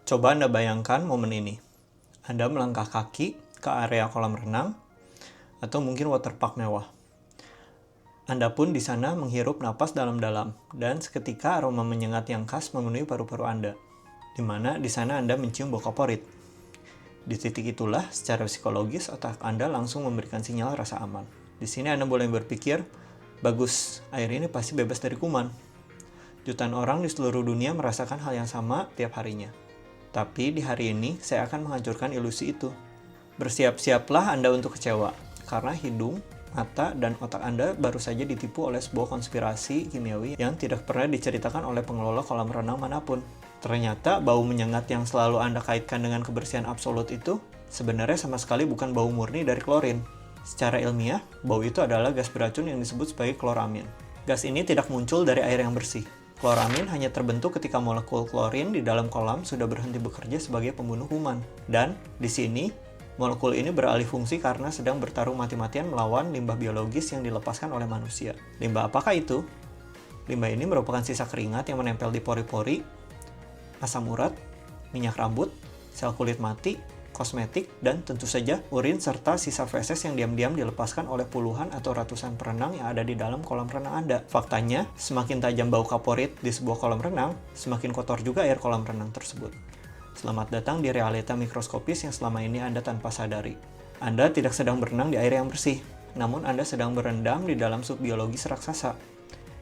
Coba Anda bayangkan momen ini. Anda melangkah kaki ke area kolam renang atau mungkin waterpark mewah. Anda pun di sana menghirup napas dalam-dalam dan seketika aroma menyengat yang khas memenuhi paru-paru Anda. Di mana di sana Anda mencium bau kaporit. Di titik itulah secara psikologis otak Anda langsung memberikan sinyal rasa aman. Di sini Anda boleh berpikir, bagus, air ini pasti bebas dari kuman. Jutaan orang di seluruh dunia merasakan hal yang sama tiap harinya. Tapi di hari ini, saya akan menghancurkan ilusi itu. Bersiap-siaplah Anda untuk kecewa, karena hidung, mata, dan otak Anda baru saja ditipu oleh sebuah konspirasi kimiawi yang tidak pernah diceritakan oleh pengelola kolam renang manapun. Ternyata bau menyengat yang selalu Anda kaitkan dengan kebersihan absolut itu, sebenarnya sama sekali bukan bau murni dari klorin. Secara ilmiah, bau itu adalah gas beracun yang disebut sebagai kloramin. Gas ini tidak muncul dari air yang bersih. Kloramin hanya terbentuk ketika molekul klorin di dalam kolam sudah berhenti bekerja sebagai pembunuh kuman. Dan di sini, molekul ini beralih fungsi karena sedang bertarung mati-matian melawan limbah biologis yang dilepaskan oleh manusia. Limbah apakah itu? Limbah ini merupakan sisa keringat yang menempel di pori-pori, asam urat, minyak rambut, sel kulit mati, kosmetik, dan tentu saja urin serta sisa feses yang diam-diam dilepaskan oleh puluhan atau ratusan perenang yang ada di dalam kolam renang Anda. Faktanya, semakin tajam bau kaporit di sebuah kolam renang, semakin kotor juga air kolam renang tersebut. Selamat datang di realita mikroskopis yang selama ini Anda tanpa sadari. Anda tidak sedang berenang di air yang bersih, namun Anda sedang berendam di dalam sup biologis raksasa.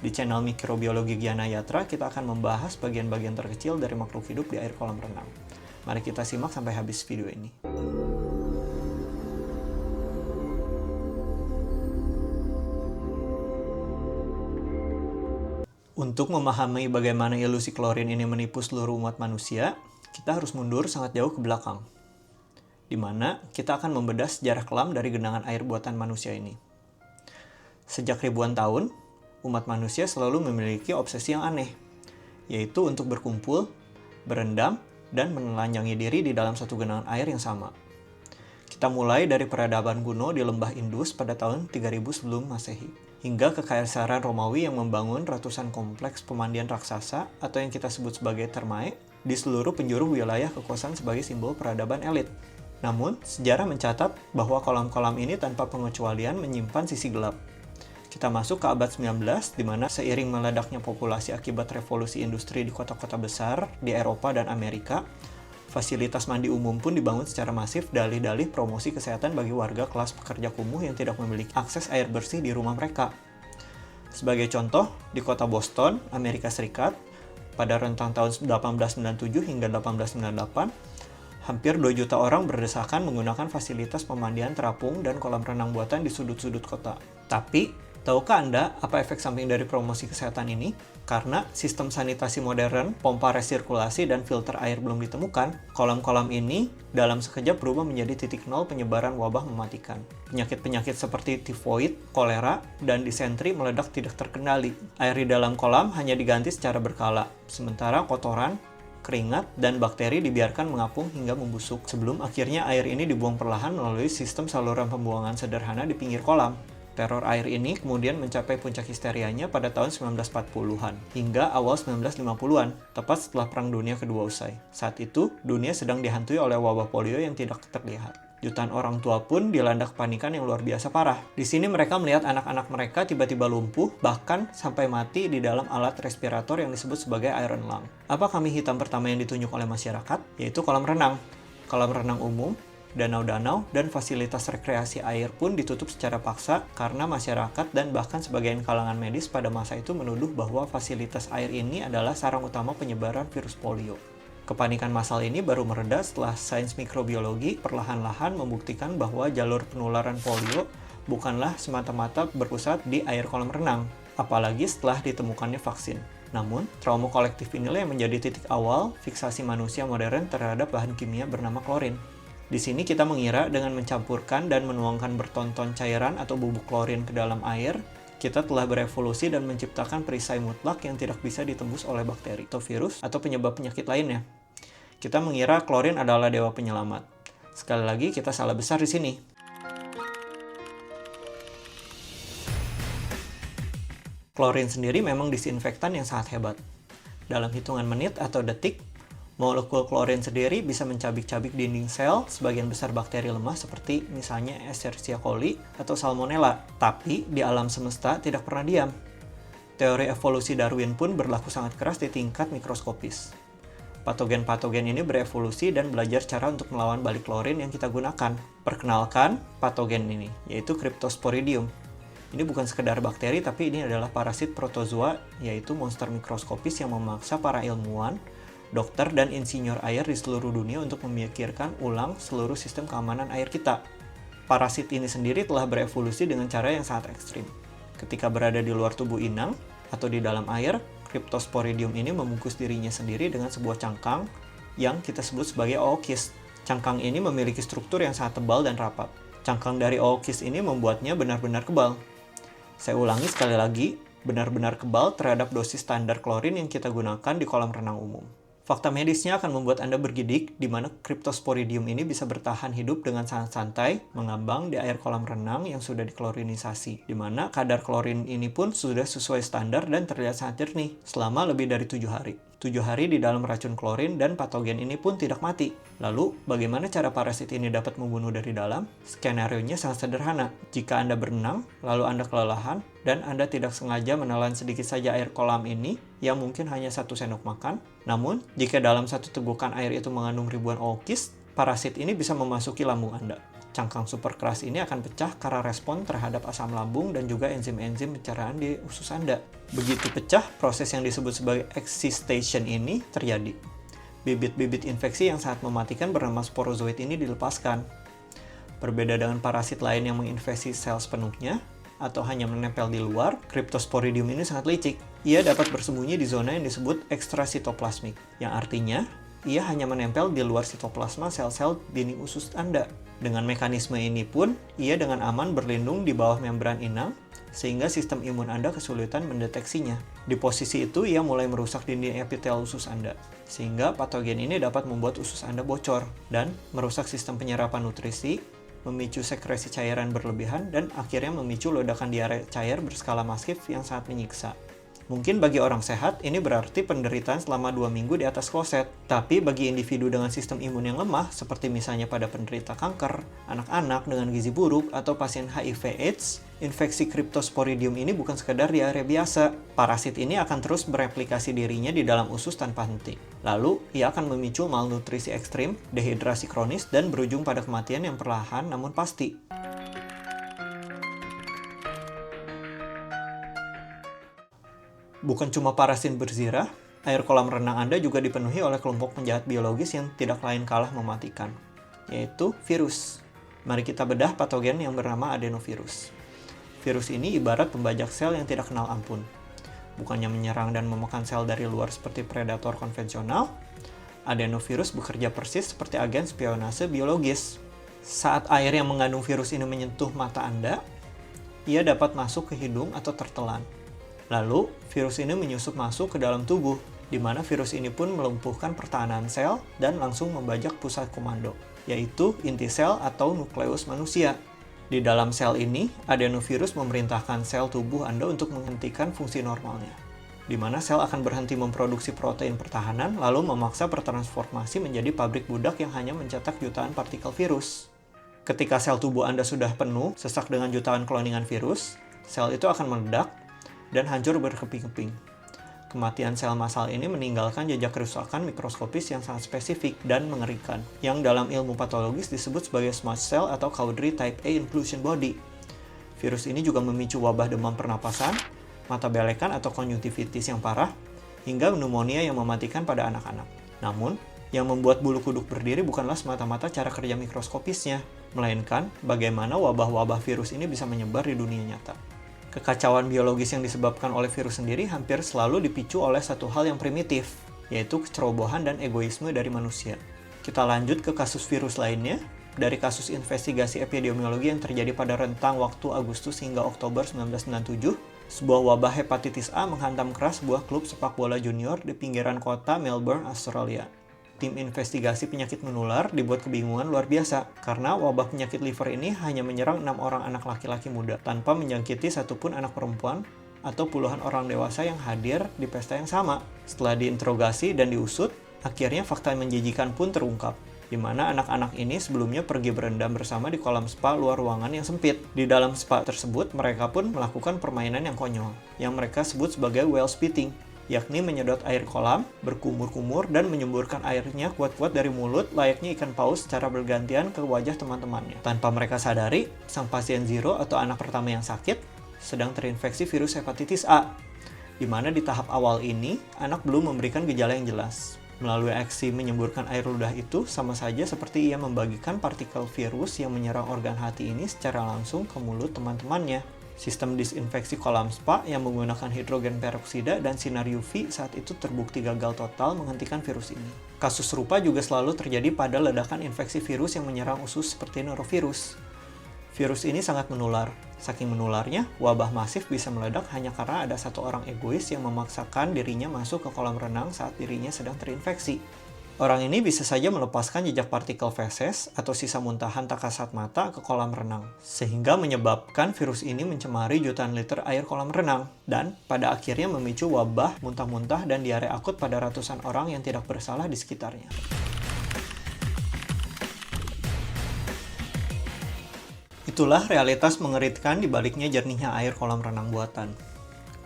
Di channel Mikrobiologi Giana Yatra, kita akan membahas bagian-bagian terkecil dari makhluk hidup di air kolam renang. Mari kita simak sampai habis video ini. Untuk memahami bagaimana ilusi klorin ini menipu seluruh umat manusia, kita harus mundur sangat jauh ke belakang, di mana kita akan membedah sejarah kelam dari genangan air buatan manusia ini. Sejak ribuan tahun, umat manusia selalu memiliki obsesi yang aneh, yaitu untuk berkumpul, berendam, dan menelanjangi diri di dalam satu genangan air yang sama. Kita mulai dari peradaban kuno di lembah Indus pada tahun 3000 sebelum Masehi, hingga kekaisaran Romawi yang membangun ratusan kompleks pemandian raksasa atau yang kita sebut sebagai thermae di seluruh penjuru wilayah kekuasaan sebagai simbol peradaban elit. Namun, sejarah mencatat bahwa kolam-kolam ini tanpa pengecualian menyimpan sisi gelap. Kita masuk ke abad 19, di mana seiring meledaknya populasi akibat revolusi industri di kota-kota besar di Eropa dan Amerika, fasilitas mandi umum pun dibangun secara masif dalih-dalih promosi kesehatan bagi warga kelas pekerja kumuh yang tidak memiliki akses air bersih di rumah mereka. Sebagai contoh, di kota Boston, Amerika Serikat, pada rentang tahun 1897 hingga 1898, hampir 2 juta orang berdesakan menggunakan fasilitas pemandian terapung dan kolam renang buatan di sudut-sudut kota. Tapi, tahukah Anda apa efek samping dari promosi kesehatan ini? Karena sistem sanitasi modern, pompa resirkulasi, dan filter air belum ditemukan, kolam-kolam ini dalam sekejap berubah menjadi titik nol penyebaran wabah mematikan. Penyakit-penyakit seperti tifoid, kolera, dan disentri meledak tidak terkendali. Air di dalam kolam hanya diganti secara berkala, sementara kotoran, keringat, dan bakteri dibiarkan mengapung hingga membusuk, sebelum akhirnya air ini dibuang perlahan melalui sistem saluran pembuangan sederhana di pinggir kolam. Teror air ini kemudian mencapai puncak histerianya pada tahun 1940-an hingga awal 1950-an, tepat setelah Perang Dunia Kedua usai. Saat itu, dunia sedang dihantui oleh wabah polio yang tidak terlihat. Jutaan orang tua pun dilanda kepanikan yang luar biasa parah. Di sini mereka melihat anak-anak mereka tiba-tiba lumpuh, bahkan sampai mati di dalam alat respirator yang disebut sebagai iron lung. Apa kambing hitam pertama yang ditunjuk oleh masyarakat? Yaitu kolam renang. Kolam renang umum, danau-danau, dan fasilitas rekreasi air pun ditutup secara paksa karena masyarakat dan bahkan sebagian kalangan medis pada masa itu menuduh bahwa fasilitas air ini adalah sarang utama penyebaran virus polio. Kepanikan massal ini baru mereda setelah sains mikrobiologi perlahan-lahan membuktikan bahwa jalur penularan polio bukanlah semata-mata berpusat di air kolam renang, apalagi setelah ditemukannya vaksin. Namun, trauma kolektif inilah yang menjadi titik awal fiksasi manusia modern terhadap bahan kimia bernama klorin. Di sini kita mengira dengan mencampurkan dan menuangkan bertonton cairan atau bubuk klorin ke dalam air, kita telah berevolusi dan menciptakan perisai mutlak yang tidak bisa ditembus oleh bakteri atau virus atau penyebab penyakit lainnya. Kita mengira klorin adalah dewa penyelamat. Sekali lagi, kita salah besar di sini. Klorin sendiri memang disinfektan yang sangat hebat. Dalam hitungan menit atau detik, Molekul klorin sendiri bisa mencabik-cabik dinding sel sebagian besar bakteri lemah seperti misalnya Escherichia coli atau Salmonella. Tapi di alam semesta tidak pernah diam. Teori evolusi Darwin pun berlaku sangat keras di tingkat mikroskopis. Patogen-patogen ini berevolusi dan belajar cara untuk melawan balik klorin yang kita gunakan. Perkenalkan patogen ini, yaitu Cryptosporidium. Ini bukan sekedar bakteri, tapi ini adalah parasit protozoa, yaitu monster mikroskopis yang memaksa para ilmuwan, dokter, dan insinyur air di seluruh dunia untuk memikirkan ulang seluruh sistem keamanan air kita. Parasit ini sendiri telah berevolusi dengan cara yang sangat ekstrim. Ketika berada di luar tubuh inang atau di dalam air, Cryptosporidium ini membungkus dirinya sendiri dengan sebuah cangkang yang kita sebut sebagai ookis. Cangkang ini memiliki struktur yang sangat tebal dan rapat. Cangkang dari ookis ini membuatnya benar-benar kebal. Saya ulangi sekali lagi, benar-benar kebal terhadap dosis standar klorin yang kita gunakan di kolam renang umum. Fakta medisnya akan membuat Anda bergidik di mana Cryptosporidium ini bisa bertahan hidup dengan sangat santai, mengambang di air kolam renang yang sudah diklorinisasi, di mana kadar klorin ini pun sudah sesuai standar dan terlihat sangat jernih selama lebih dari 7 hari. 7 hari di dalam racun klorin dan patogen ini pun tidak mati. Lalu, bagaimana cara parasit ini dapat membunuh dari dalam? Skenario-nya sangat sederhana. Jika Anda berenang, lalu Anda kelelahan, dan Anda tidak sengaja menelan sedikit saja air kolam ini, yang mungkin hanya 1 sendok makan. Namun, jika dalam 1 tegukan air itu mengandung ribuan ookis, parasit ini bisa memasuki lambung Anda. Cangkang super keras ini akan pecah karena respon terhadap asam lambung dan juga enzim-enzim pencernaan di usus Anda. Begitu pecah, proses yang disebut sebagai excitation ini terjadi. Bibit-bibit infeksi yang sangat mematikan bernama sporozoid ini dilepaskan. Berbeda dengan parasit lain yang menginfeksi sel sepenuhnya, atau hanya menempel di luar, Cryptosporidium ini sangat licik. Ia dapat bersembunyi di zona yang disebut ekstrasitoplasmik, yang artinya ia hanya menempel di luar sitoplasma sel-sel dinding usus Anda. Dengan mekanisme ini pun, ia dengan aman berlindung di bawah membran inang, sehingga sistem imun Anda kesulitan mendeteksinya. Di posisi itu, ia mulai merusak dinding epitel usus Anda, sehingga patogen ini dapat membuat usus Anda bocor, dan merusak sistem penyerapan nutrisi, memicu sekresi cairan berlebihan, dan akhirnya memicu ledakan diare cair berskala masif yang sangat menyiksa. Mungkin bagi orang sehat, ini berarti penderitaan selama 2 minggu di atas kloset. Tapi bagi individu dengan sistem imun yang lemah, seperti misalnya pada penderita kanker, anak-anak dengan gizi buruk, atau pasien HIV/AIDS, infeksi Cryptosporidium ini bukan sekedar diare biasa. Parasit ini akan terus bereplikasi dirinya di dalam usus tanpa henti. Lalu, ia akan memicu malnutrisi ekstrim, dehidrasi kronis, dan berujung pada kematian yang perlahan namun pasti. Bukan cuma parasit berzirah, air kolam renang Anda juga dipenuhi oleh kelompok penjahat biologis yang tidak lain kalah mematikan, yaitu virus. Mari kita bedah patogen yang bernama adenovirus. Virus ini ibarat pembajak sel yang tidak kenal ampun. Bukannya menyerang dan memakan sel dari luar seperti predator konvensional, adenovirus bekerja persis seperti agen spionase biologis. Saat air yang mengandung virus ini menyentuh mata Anda, ia dapat masuk ke hidung atau tertelan. Lalu, virus ini menyusup masuk ke dalam tubuh, di mana virus ini pun melumpuhkan pertahanan sel dan langsung membajak pusat komando, yaitu inti sel atau nukleus manusia. Di dalam sel ini, adenovirus memerintahkan sel tubuh Anda untuk menghentikan fungsi normalnya, di mana sel akan berhenti memproduksi protein pertahanan, lalu memaksa bertransformasi menjadi pabrik budak yang hanya mencetak jutaan partikel virus. Ketika sel tubuh Anda sudah penuh, sesak dengan jutaan kloningan virus, sel itu akan meledak dan hancur berkeping-keping. Kematian sel massal ini meninggalkan jejak kerusakan mikroskopis yang sangat spesifik dan mengerikan, yang dalam ilmu patologis disebut sebagai smudge cell atau Cowdery type A inclusion body. Virus ini juga memicu wabah demam pernapasan, mata belekan atau konjungtivitis yang parah, hingga pneumonia yang mematikan pada anak-anak. Namun, yang membuat bulu kuduk berdiri bukanlah semata-mata cara kerja mikroskopisnya, melainkan bagaimana wabah-wabah virus ini bisa menyebar di dunia nyata. Kekacauan biologis yang disebabkan oleh virus sendiri hampir selalu dipicu oleh satu hal yang primitif, yaitu kecerobohan dan egoisme dari manusia. Kita lanjut ke kasus virus lainnya, dari kasus investigasi epidemiologi yang terjadi pada rentang waktu Agustus hingga Oktober 1997, sebuah wabah hepatitis A menghantam keras sebuah klub sepak bola junior di pinggiran kota Melbourne, Australia. Tim investigasi penyakit menular dibuat kebingungan luar biasa, karena wabah penyakit liver ini hanya menyerang 6 orang anak laki-laki muda, tanpa menjangkiti satupun anak perempuan atau puluhan orang dewasa yang hadir di pesta yang sama. Setelah diinterogasi dan diusut, Akhirnya fakta menjijikan pun terungkap, di mana anak-anak ini sebelumnya pergi berendam bersama di kolam spa luar ruangan yang sempit. Di dalam spa tersebut, mereka pun melakukan permainan yang konyol, yang mereka sebut sebagai whale spitting, yakni menyedot air kolam, berkumur-kumur, dan menyemburkan airnya kuat-kuat dari mulut layaknya ikan paus secara bergantian ke wajah teman-temannya. Tanpa mereka sadari, sang pasien zero atau anak pertama yang sakit sedang terinfeksi virus hepatitis A, di mana di tahap awal ini, anak belum memberikan gejala yang jelas. Melalui aksi menyemburkan air ludah itu, sama saja seperti ia membagikan partikel virus yang menyerang organ hati ini secara langsung ke mulut teman-temannya. Sistem disinfeksi kolam spa yang menggunakan hidrogen peroksida dan sinar UV saat itu terbukti gagal total menghentikan virus ini. Kasus serupa juga selalu terjadi pada ledakan infeksi virus yang menyerang usus seperti norovirus. Virus ini sangat menular. Saking menularnya, wabah masif bisa meledak hanya karena ada satu orang egois yang memaksakan dirinya masuk ke kolam renang saat dirinya sedang terinfeksi. Orang ini bisa saja melepaskan jejak partikel feses atau sisa muntahan tak kasat mata ke kolam renang, sehingga menyebabkan virus ini mencemari jutaan liter air kolam renang, dan pada akhirnya memicu wabah, muntah-muntah, dan diare akut pada ratusan orang yang tidak bersalah di sekitarnya. Itulah realitas mengerikan di baliknya jernihnya air kolam renang buatan.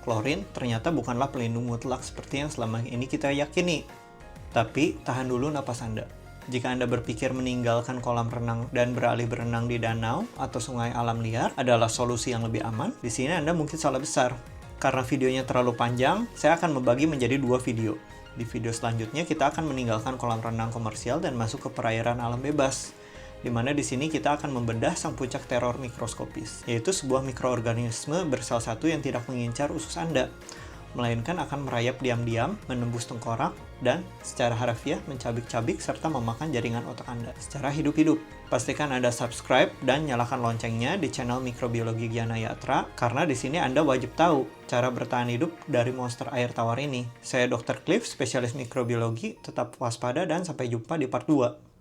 Klorin ternyata bukanlah pelindung mutlak seperti yang selama ini kita yakini. Tapi, tahan dulu napas Anda. Jika Anda berpikir meninggalkan kolam renang dan beralih berenang di danau atau sungai alam liar adalah solusi yang lebih aman, di sini Anda mungkin salah besar. Karena videonya terlalu panjang, saya akan membagi menjadi 2 video. Di video selanjutnya, kita akan meninggalkan kolam renang komersial dan masuk ke perairan alam bebas, di mana di sini kita akan membedah sang puncak teror mikroskopis, yaitu sebuah mikroorganisme bersel satu yang tidak mengincar usus Anda, melainkan akan merayap diam-diam, menembus tengkorak, dan secara harafiah mencabik-cabik serta memakan jaringan otak Anda secara hidup-hidup. Pastikan Anda subscribe dan nyalakan loncengnya di channel Mikrobiologi Gyana Yatra, karena di sini Anda wajib tahu cara bertahan hidup dari monster air tawar ini. Saya Dr. Cliff, spesialis mikrobiologi, tetap waspada dan sampai jumpa di part 2.